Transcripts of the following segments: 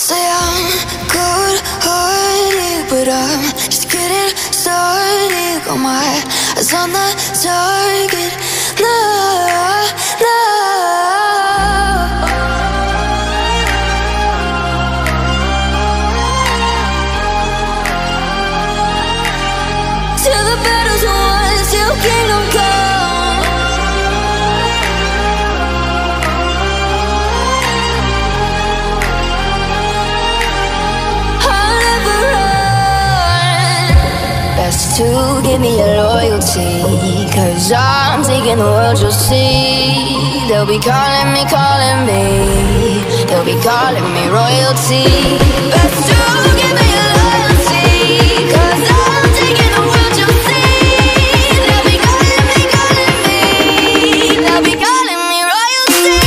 Say I'm good-hearted, but I'm just getting started. Got my eyes on the target. No, no. Till the battle's won, till kingdom come. To give me your loyalty, 'cause I'm taking the world, you'll see. They'll be calling me, they'll be calling me royalty. Best to give me your loyalty, 'cause I'm taking the world, you'll see. They'll be calling me, they'll be calling me royalty.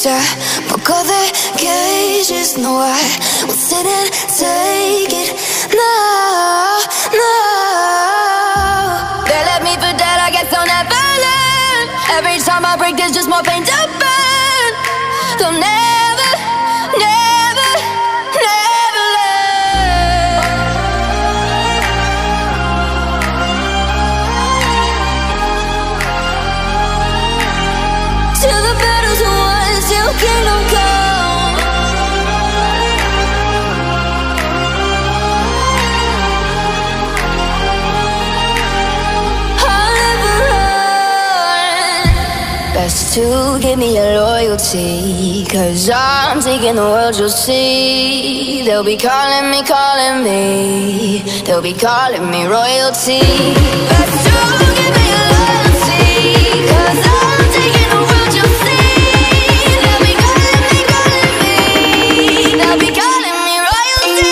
I broke all the cages, no, I won't sit and take it. No, no. They left me for dead, I guess I'll never learn. Every time I break, there's just more pain to burn. They'll never, never, never learn. Till the battle's won, till kingdom come. I'll never run. Best to give me your loyalty, 'cause I'm taking the world, you'll see. They'll be calling me, they'll be calling me royalty. Best to give me your loyalty, 'cause I'm taking the world, you'll see. They'll be calling me royalty. They'll be calling me royalty.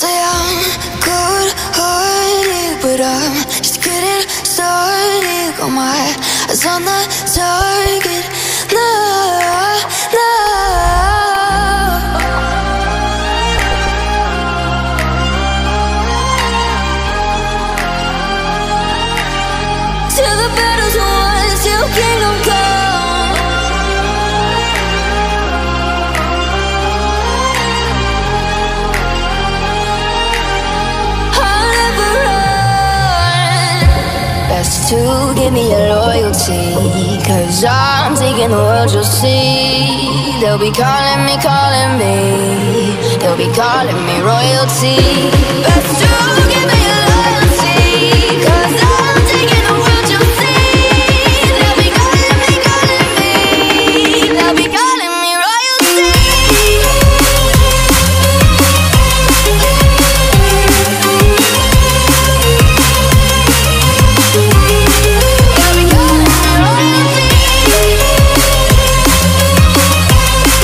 Say I'm good-hearted, but I'm just getting started. Got my eyes on the target. No, no. Till the battle's won, till kingdom come. To give me your loyalty, 'cause I'm taking the world, you'll see. They'll be calling me, they'll be calling me royalty. Best to give me your